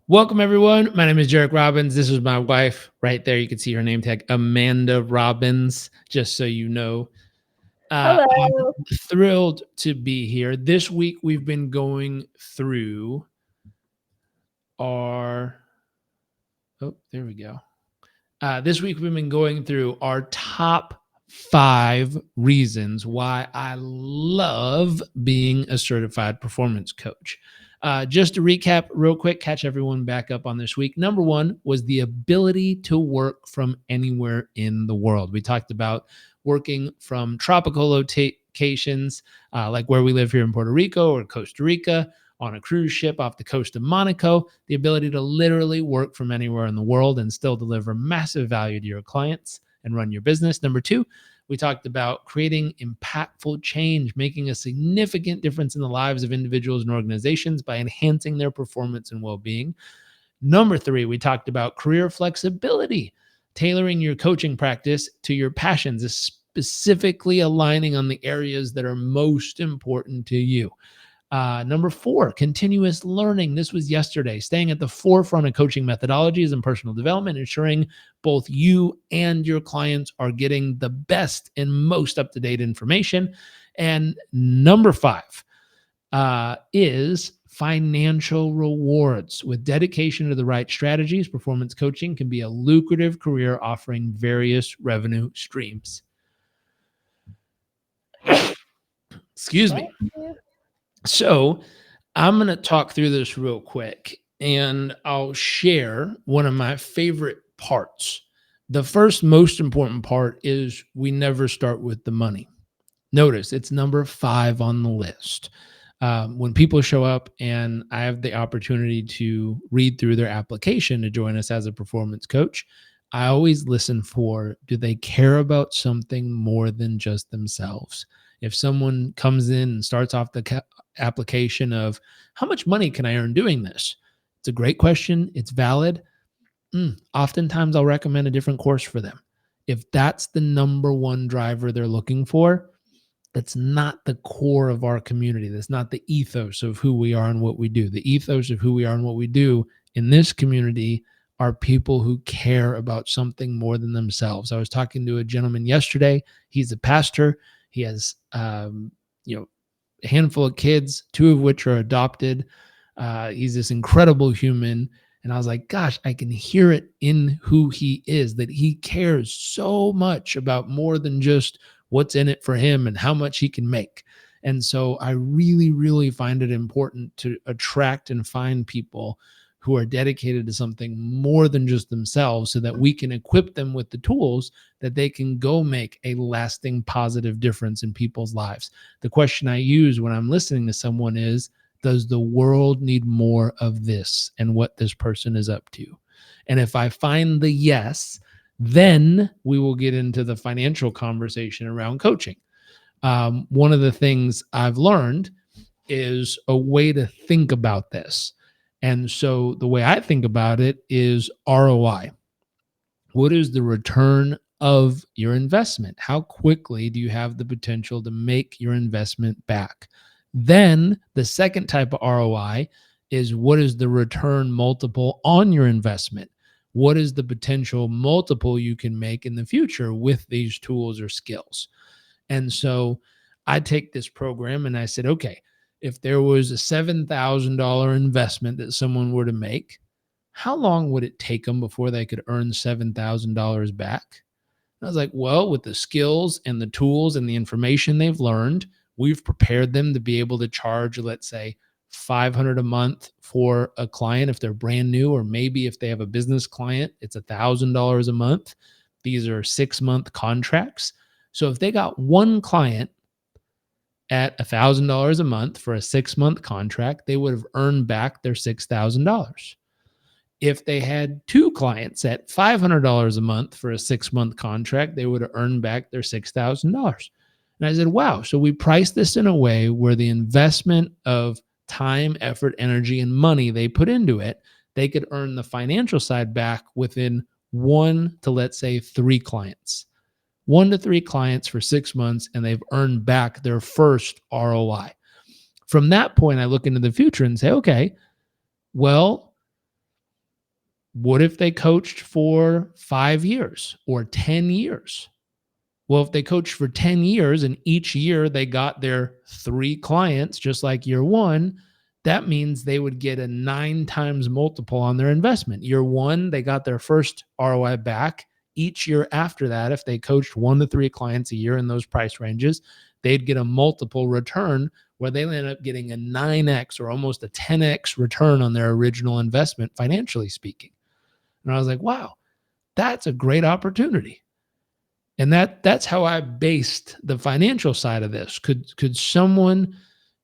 Welcome, everyone. My name is Jarek Robbins. This is my wife right there. You can see her name tag, Amanda Robbins, just so you know. I'm Hello. thrilled to be here. This week, we've been going through our. Oh, there we go. This week, we've been going through our top 5 reasons why I love being a certified performance coach. Just to recap real quick, catch everyone back up on this week. Number 1 was the ability to work from anywhere in the world. We talked about working from tropical locations, like where we live here in Puerto Rico or Costa Rica, on a cruise ship off the coast of Monaco, the ability to literally work from anywhere in the world and still deliver massive value to your clients and run your business. Number 2, we talked about creating impactful change, making a significant difference in the lives of individuals and organizations by enhancing their performance and well-being. Number 3, we talked about career flexibility, tailoring your coaching practice to your passions, specifically aligning on the areas that are most important to you. Number 4, continuous learning. This was yesterday, staying at the forefront of coaching methodologies and personal development, ensuring both you and your clients are getting the best and most up to date information. And number 5 is financial rewards. With dedication to the right strategies, performance coaching can be a lucrative career offering various revenue streams. Excuse me. So I'm going to talk through this real quick and I'll share one of my favorite parts. The first most important part is we never start with the money. Notice it's number 5 on the list. When people show up and I have the opportunity to read through their application to join us as a performance coach, I always listen for, do they care about something more than just themselves? If someone comes in and starts off the application of, how much money can I earn doing this? It's a great question. It's valid. Oftentimes I'll recommend a different course for them. If that's the number one driver they're looking for, that's not the core of our community. That's not the ethos of who we are and what we do. The ethos of who we are and what we do in this community are people who care about something more than themselves. I was talking to a gentleman yesterday. He's a pastor. He has, a handful of kids, 2 of which are adopted. He's this incredible human. And I was like, gosh, I can hear it in who he is, that he cares so much about more than just what's in it for him and how much he can make. And so I really, really find it important to attract and find people who are dedicated to something more than just themselves so that we can equip them with the tools that they can go make a lasting positive difference in people's lives. The question I use when I'm listening to someone is, does the world need more of this and what this person is up to? And if I find the yes, then we will get into the financial conversation around coaching. One of the things I've learned is a way to think about this. And so the way I think about it is ROI. What is the return of your investment? How quickly do you have the potential to make your investment back? Then the second type of ROI is, what is the return multiple on your investment? What is the potential multiple you can make in the future with these tools or skills? And so I take this program and I said, okay, if there was a $7,000 investment that someone were to make, how long would it take them before they could earn $7,000 back? And I was like, well, with the skills and the tools and the information they've learned, we've prepared them to be able to charge, let's say, $500 a month for a client if they're brand new, or maybe if they have a business client, it's $1,000 a month. These are 6-month contracts. So if they got one client at $1,000 a month for a 6-month contract, they would have earned back their $6,000. If they had 2 clients at $500 a month for a 6-month contract, they would have earned back their $6,000. And I said, wow. So we priced this in a way where the investment of time, effort, energy, and money they put into it, they could earn the financial side back within 1 to, let's say, 3 clients. 1 to 3 clients for 6 months, and they've earned back their first ROI. From that point, I look into the future and say, okay, well, What if they coached for 5 years or 10 years? Well, if they coached for 10 years and each year they got their 3 clients, just like year one, that means they would get a 9 times multiple on their investment. Year one, they got their first ROI back. Each year after that, if they coached 1 to 3 clients a year in those price ranges, they'd get a multiple return where they end up getting a 9x or almost a 10x return on their original investment, financially speaking. And I was like, wow, that's a great opportunity. And that's how I based the financial side of this. Could someone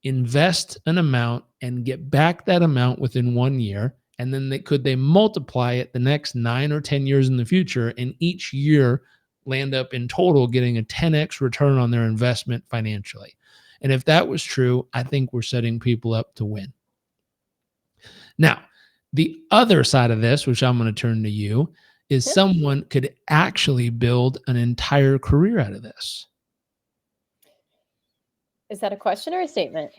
invest an amount and get back that amount within 1 year? And then could they multiply it the next 9 or 10 years in the future, and each year land up in total getting a 10x return on their investment financially? And if that was true, I think we're setting people up to win. Now, the other side of this, which I'm going to turn to you, is someone could actually build an entire career out of this. Is that a question or a statement?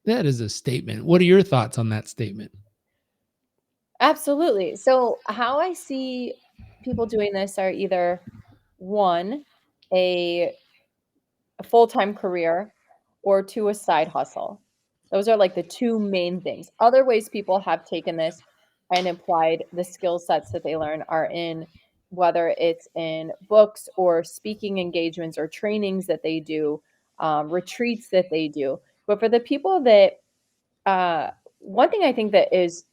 That is a statement. What are your thoughts on that statement? Absolutely. So how I see people doing this are either one, a full-time career, or two, a side hustle. Those are like the two main things. Other ways people have taken this and applied the skill sets that they learn are in whether it's in books or speaking engagements or trainings that they do, retreats that they do. But for the people that one thing I think that is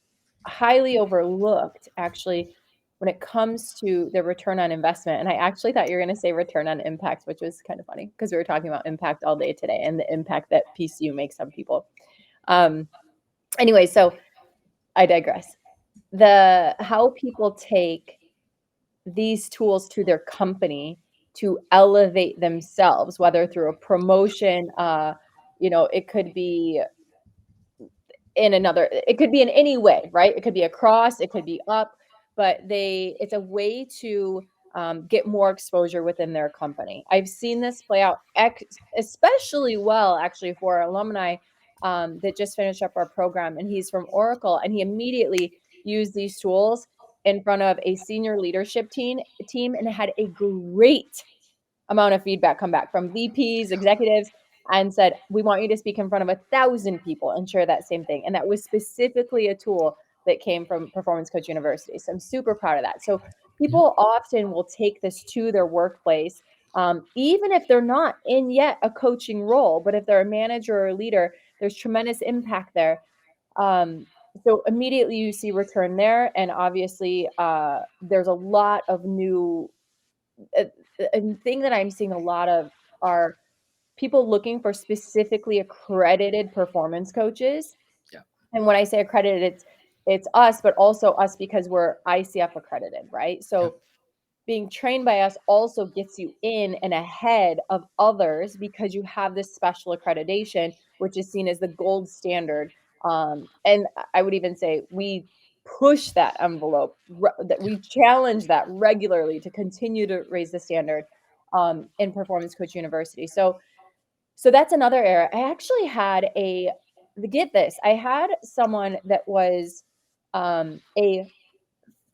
highly overlooked actually when it comes to the return on investment, and I actually thought you were going to say return on impact, which was kind of funny because we were talking about impact all day today and the impact that PCU makes on people. Um, anyway, so I digress. The how people take these tools to their company to elevate themselves, whether through a promotion, it could be it could be in any way, right? It could be across, it could be up, but it's a way to get more exposure within their company. I've seen this play out especially well, actually, for alumni that just finished up our program, and he's from Oracle, and he immediately used these tools in front of a senior leadership team and had a great amount of feedback come back from VPs, executives, and said, we want you to speak in front of 1,000 people and share that same thing. And that was specifically a tool that came from Performance Coach University. So I'm super proud of that. So people often will take this to their workplace, even if they're not in yet a coaching role, but if they're a manager or a leader, there's tremendous impact there. So immediately you see return there. And obviously there's a lot of new a thing that I'm seeing a lot of are people looking for specifically accredited performance coaches. Yeah. And when I say accredited, it's us, but also us because we're ICF accredited, right? So being trained by us also gets you in and ahead of others because you have this special accreditation, which is seen as the gold standard. And I would even say we push that envelope, that we challenge that regularly to continue to raise the standard in Performance Coach University. So that's another area. I actually had get this, I had someone that was a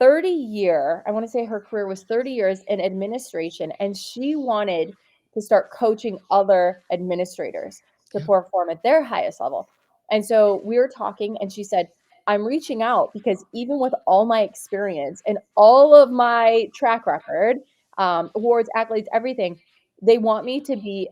30-year, I want to say her career was 30 years in administration, and she wanted to start coaching other administrators to perform at their highest level. And so we were talking, and she said, I'm reaching out because even with all my experience and all of my track record, awards, accolades, everything, they want me to be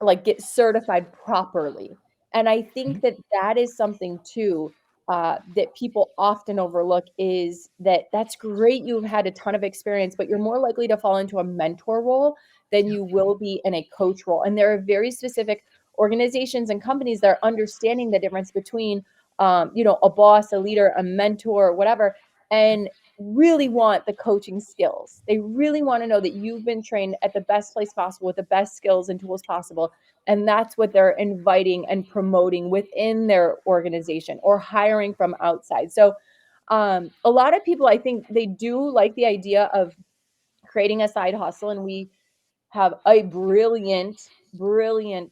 like get certified properly. And I think that that is something too that people often overlook is that's great. You've had a ton of experience, but you're more likely to fall into a mentor role than you will be in a coach role. And there are very specific organizations and companies that are understanding the difference between, a boss, a leader, a mentor, whatever, and really want the coaching skills. They really want to know that you've been trained at the best place possible with the best skills and tools possible. And that's what they're inviting and promoting within their organization or hiring from outside. So a lot of people, I think they do like the idea of creating a side hustle. And we have a brilliant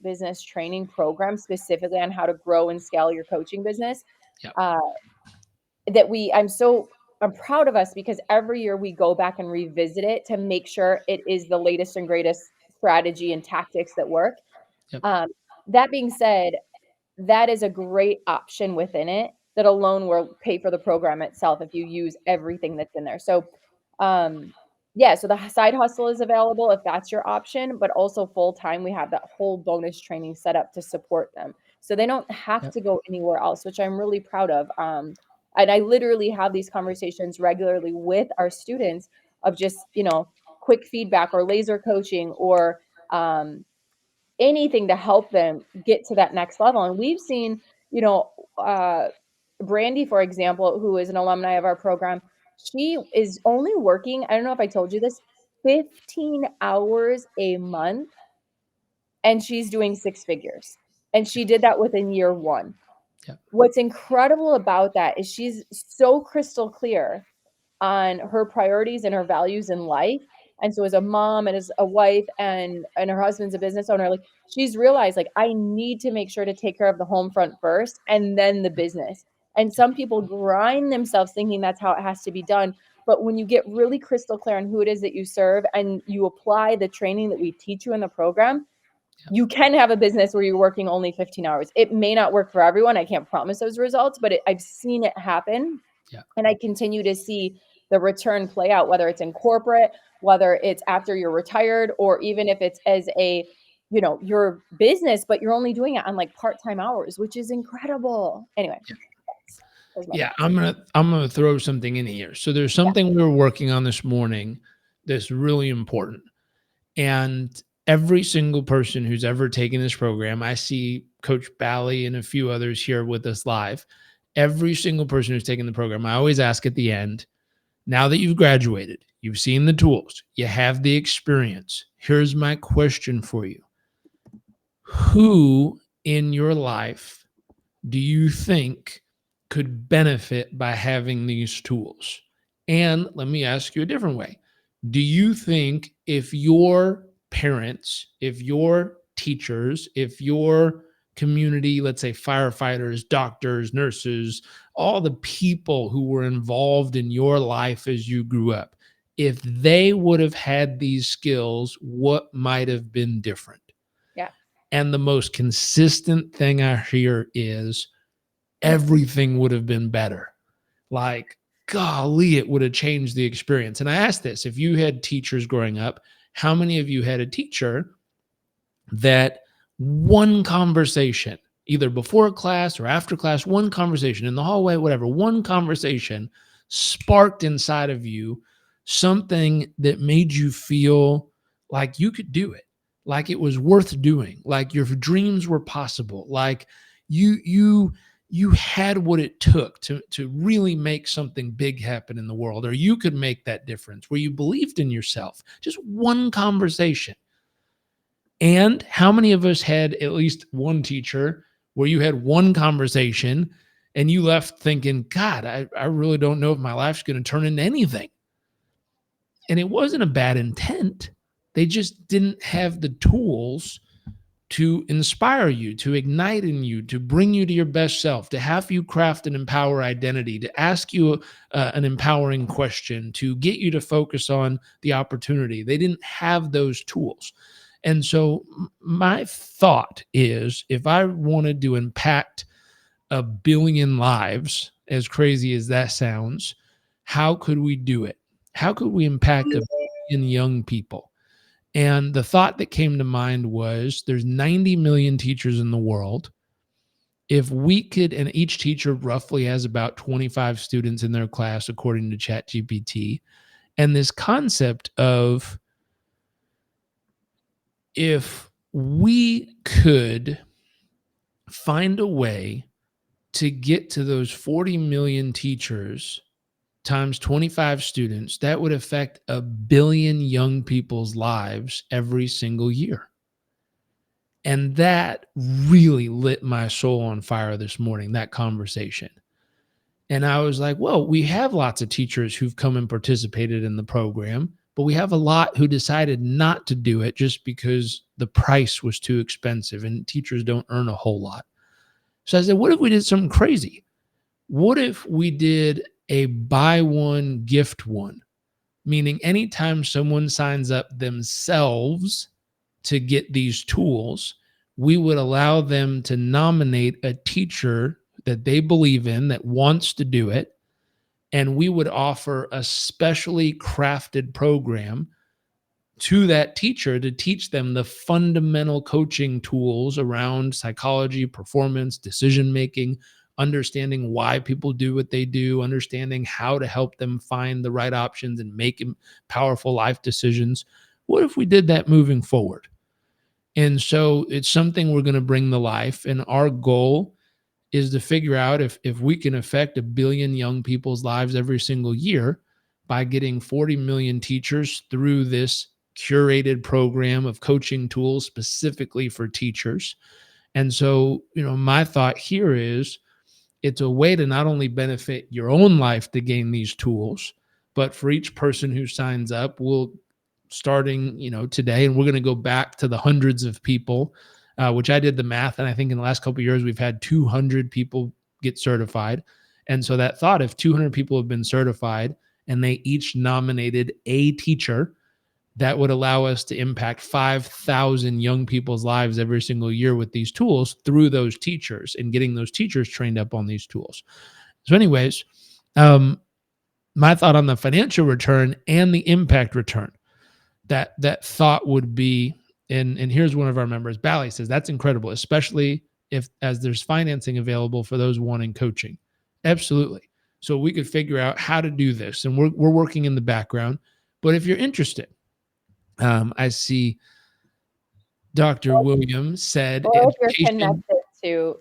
business training program specifically on how to grow and scale your coaching business. Yep. I'm so I'm proud of us because every year we go back and revisit it to make sure it is the latest and greatest strategy and tactics that work. Yep. Um, that being said, that is a great option within it that alone will pay for the program itself if you use everything that's in there. So, um, yeah, so the side hustle is available if that's your option, but also full time, we have that whole bonus training set up to support them. So they don't have Yep. to go anywhere else, which I'm really proud of. And I literally have these conversations regularly with our students of just, quick feedback or laser coaching or um, anything to help them get to that next level. And we've seen, you know, uh, Brandy, for example, who is an alumni of our program, she is only working, I don't know if I told you this, 15 hours a month, and she's doing six figures. And she did that within year one. Yep. What's incredible about that is she's so crystal clear on her priorities and her values in life. And so as a mom and as a wife and her husband's a business owner, like she's realized like I need to make sure to take care of the home front first and then the business. And some people grind themselves thinking that's how it has to be done. But when you get really crystal clear on who it is that you serve and you apply the training that we teach you in the program, you can have a business where you're working only 15 hours. It may not work for everyone. I can't promise those results, but I've seen it happen. Yeah. And I continue to see the return play out, whether it's in corporate, whether it's after you're retired, or even if it's as a, your business, but you're only doing it on like part-time hours, which is incredible. Anyway, that's my Yeah, thought. I'm gonna throw something in here. So there's Yeah. something we were working on this morning that's really important. And every single person who's ever taken this program, I see Coach Bally and a few others here with us live. Every single person who's taken the program, I always ask at the end, now that you've graduated, you've seen the tools, you have the experience. Here's my question for you. Who in your life do you think could benefit by having these tools? And let me ask you a different way. Do you think if your parents, if your teachers, if your community, let's say firefighters, doctors, nurses, all the people who were involved in your life as you grew up, if they would have had these skills, what might have been different? Yeah. And the most consistent thing I hear is everything would have been better. Like, golly, it would have changed the experience. And I asked this, if you had teachers growing up, how many of you had a teacher that one conversation, either before class or after class, one conversation in the hallway, whatever, one conversation sparked inside of you something that made you feel like you could do it, like it was worth doing, like your dreams were possible, like you had what it took to really make something big happen in the world, or you could make that difference where you believed in yourself. Just one conversation. And how many of us had at least one teacher where you had one conversation and you left thinking, God, I really don't know if my life's going to turn into anything. And it wasn't a bad intent. They just didn't have the tools to inspire you, to ignite in you, to bring you to your best self, to have you craft an empower identity, to ask you an empowering question, to get you to focus on the opportunity. They didn't have those tools. And so my thought is if I wanted to impact 1 billion lives, as crazy as that sounds, how could we do it? How could we impact 1 billion young people? And the thought that came to mind was there's 90 million teachers in the world. If we could, and each teacher roughly has about 25 students in their class, according to ChatGPT, and this concept of if we could find a way to get to those 40 million teachers times 25 students, that would affect 1 billion young people's lives every single year. And that really lit my soul on fire this morning, that conversation. And I was like, well, we have lots of teachers who've come and participated in the program, but we have a lot who decided not to do it just because the price was too expensive and teachers don't earn a whole lot. So I said, what if we did something crazy? What if we did a buy one, gift one, meaning anytime someone signs up themselves to get these tools, we would allow them to nominate a teacher that they believe in that wants to do it. And we would offer a specially crafted program to that teacher to teach them the fundamental coaching tools around psychology, performance, decision making, understanding why people do what they do, understanding how to help them find the right options and make powerful life decisions. What if we did that moving forward? And so it's something we're going to bring to life. And our goal is to figure out if we can affect 1 billion young people's lives every single year by getting 40 million teachers through this curated program of coaching tools specifically for teachers. And so, my thought here is it's a way to not only benefit your own life to gain these tools, but for each person who signs up, we'll starting, today, and we're going to go back to the hundreds of people, which I did the math, and I think in the last couple of years we've had 200 people get certified. And so that thought, if 200 people have been certified and they each nominated a teacher, that would allow us to impact 5,000 young people's lives every single year with these tools through those teachers and getting those teachers trained up on these tools. So anyways, my thought on the financial return and the impact return, that thought would be, and here's one of our members, Bally, says that's incredible, especially if as there's financing available for those wanting coaching. Absolutely. So we could figure out how to do this, and we're working in the background. But if you're interested, I see Dr. Williams said or if you're connected to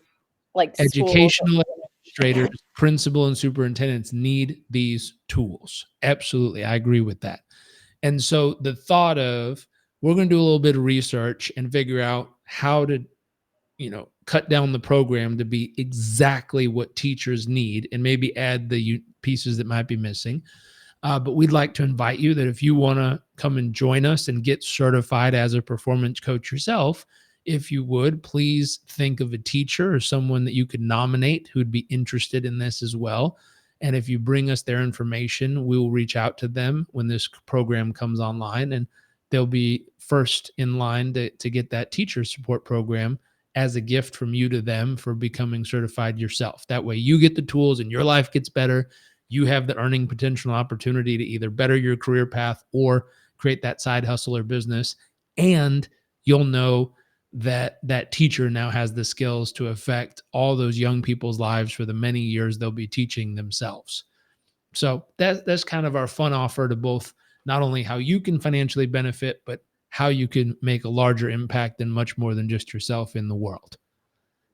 like schools. educational administrators, principal, and superintendents need these tools. Absolutely. I agree with that. And so the thought of we're going to do a little bit of research and figure out how to, cut down the program to be exactly what teachers need and maybe add the pieces that might be missing. But we'd like to invite you that if you want to come and join us and get certified as a performance coach yourself, if you would, please think of a teacher or someone that you could nominate who'd be interested in this as well. And if you bring us their information, we will reach out to them when this program comes online, and they'll be first in line to get that teacher support program as a gift from you to them for becoming certified yourself. That way you get the tools and your life gets better. You have the earning potential opportunity to either better your career path or create that side hustle or business. And you'll know that that teacher now has the skills to affect all those young people's lives for the many years they'll be teaching themselves. So that's kind of our fun offer to both not only how you can financially benefit, but how you can make a larger impact and much more than just yourself in the world.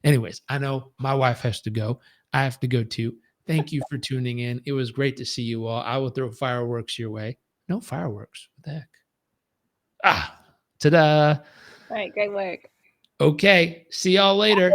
Anyways, I know my wife has to go. I have to go too. Thank you for tuning in. It was great to see you all. I will throw fireworks your way. No fireworks. What the heck? Ta-da. All right, great work. Okay. See y'all later.